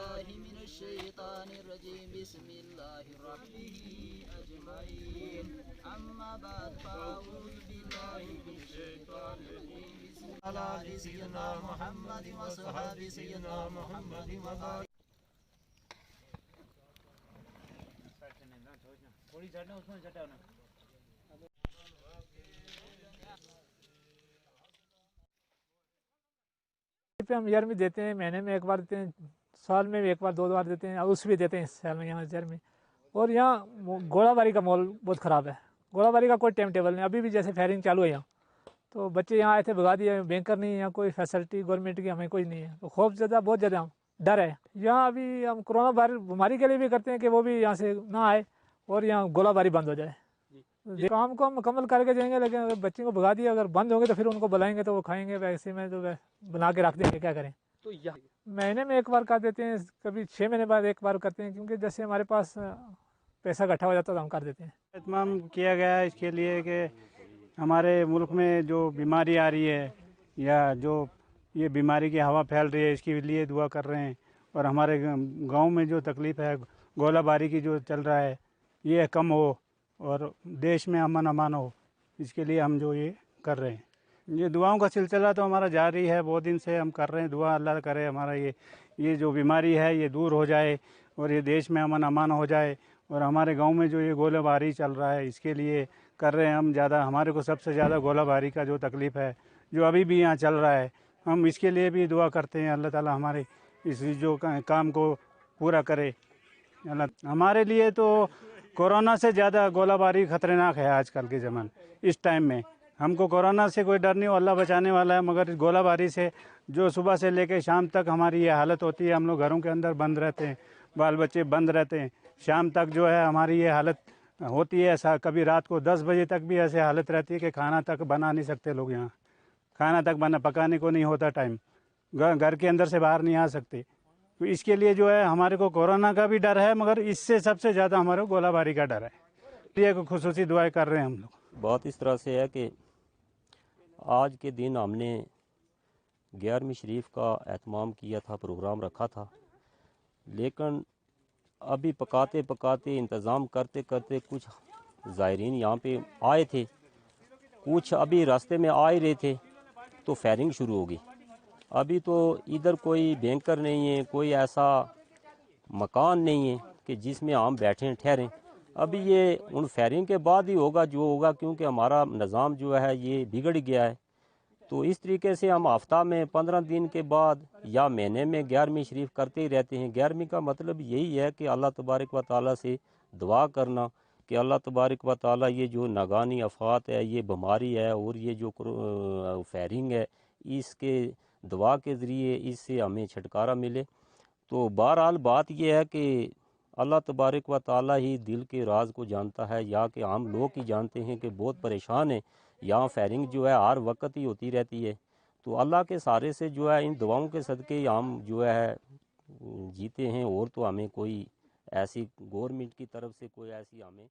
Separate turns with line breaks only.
بالله من الشيطان الرجيم بسم الله الرحمن أجمعين أما بعد فأعوذ بالله من الشيطان الرجيم بسم الله سيدنا محمد وصحابه سيدنا محمد وبارك
पे हम ईयर में देते हैं, महीने में एक बार देते हैं, साल में भी एक बार 2 बार देते हैं, और उस भी देते हैं इस साल में यहाँ ईयर में। और यहाँ गोलाबारी का माहौल बहुत ख़राब है, गोलाबारी का कोई टाइम टेबल नहीं। अभी भी जैसे फायरिंग चालू है यहाँ, तो बच्चे यहाँ आए थे भगा दिए, बैंकर नहीं है यहाँ, कोई फैसिलिटी गवर्नमेंट की हमें कोई नहीं है, तो खौफ ज़्यादा, बहुत ज़्यादा डर है। यहाँ अभी हम कोरोना बीमारी के लिए भी करते हैं कि वो भी यहाँ से ना आए और यहाँ गोलाबारी बंद हो जाए। काम को हम मुकम्मल करके जाएंगे, लेकिन अगर बच्चे को भगा दिया, अगर बंद होंगे तो फिर उनको बुलाएंगे तो वो खाएंगे, वैसे में तो बना के रख देंगे, क्या करें।
तो यह
महीने में एक बार कर देते हैं, कभी 6 महीने बाद एक बार करते हैं, क्योंकि जैसे हमारे पास पैसा इकट्ठा हो जाता है तो हम कर देते हैं।
इत्माम किया गया है इसके लिए कि हमारे मुल्क में जो बीमारी आ रही है या जो ये बीमारी की हवा फैल रही है, इसके लिए दुआ कर रहे हैं। और हमारे गांव में जो तकलीफ़ है, गोलाबारी की जो चल रहा है, ये कम हो और देश में अमन अमान हो, इसके लिए हम जो ये कर रहे हैं। ये दुआओं का सिलसिला तो हमारा जारी है, बहुत दिन से हम कर रहे हैं दुआ। अल्लाह करे हमारा ये जो बीमारी है ये दूर हो जाए और ये देश में अमन अमान हो जाए। और हमारे गांव में जो ये गोलाबारी चल रहा है, इसके लिए कर रहे हैं हम ज़्यादा। हमारे को सबसे ज़्यादा गोलाबारी का जो तकलीफ़ है, जो अभी भी यहाँ चल रहा है, हम इसके लिए भी दुआ करते हैं अल्लाह ताला हमारे इस जो काम को पूरा करे। हमारे लिए तो कोरोना से ज़्यादा गोलाबारी ख़तरनाक है आजकल के ज़माने। इस टाइम में हमको कोरोना से कोई डर नहीं हो, अल्लाह बचाने वाला है, मगर गोलाबारी से जो सुबह से लेकर शाम तक हमारी ये हालत होती है, हम लोग घरों के अंदर बंद रहते हैं, बाल बच्चे बंद रहते हैं, शाम तक जो है हमारी ये हालत होती है। ऐसा कभी रात को 10 बजे तक भी ऐसे हालत रहती है कि खाना तक बना नहीं सकते लोग, यहाँ खाना तक पकाने को नहीं होता टाइम, घर के अंदर से बाहर नहीं आ सकते। तो इसके लिए जो है हमारे को कोरोना का भी डर है, मगर इससे सबसे ज़्यादा हमारे को गोलाबारी का डर है। ये खुसूसी दुआएं कर रहे हैं हम लोग।
बात इस तरह से है कि आज के दिन हमने 11वीं शरीफ का एहतमाम किया था, प्रोग्राम रखा था, लेकिन अभी पकाते पकाते इंतज़ाम करते करते कुछ ज़ायरीन यहाँ पे आए थे, कुछ अभी रास्ते में आ ही रहे थे तो फायरिंग शुरू हो गई। अभी तो इधर कोई बैंकर नहीं है, कोई ऐसा मकान नहीं है कि जिसमें हम बैठें ठहरें। अभी ये उन फायरिंग के बाद ही होगा जो होगा, क्योंकि हमारा निज़ाम जो है ये बिगड़ गया है। तो इस तरीके से हम हफ्ता में 15 दिन के बाद या महीने में 11वीं शरीफ करते ही रहते हैं। 11वीं का मतलब यही है कि अल्लाह तबारक व ताला से दुआ करना कि अल्लाह तबारक व ताला ये जो नागानी आफात है, ये बीमारी है और ये जो फायरिंग है, इसके दुआ के ज़रिए इससे हमें छुटकारा मिले। तो बहरहाल बात यह है कि अल्लाह तबारक व ताला ही दिल के राज को जानता है, या कि हम लोग ही जानते हैं कि बहुत परेशान हैं। यहाँ फायरिंग जो है हर वक्त ही होती रहती है। तो अल्लाह के सहारे से जो है इन दुआओं के सदक़े हम जो है जीते हैं, और तो हमें कोई ऐसी गवर्नमेंट की तरफ से कोई ऐसी हमें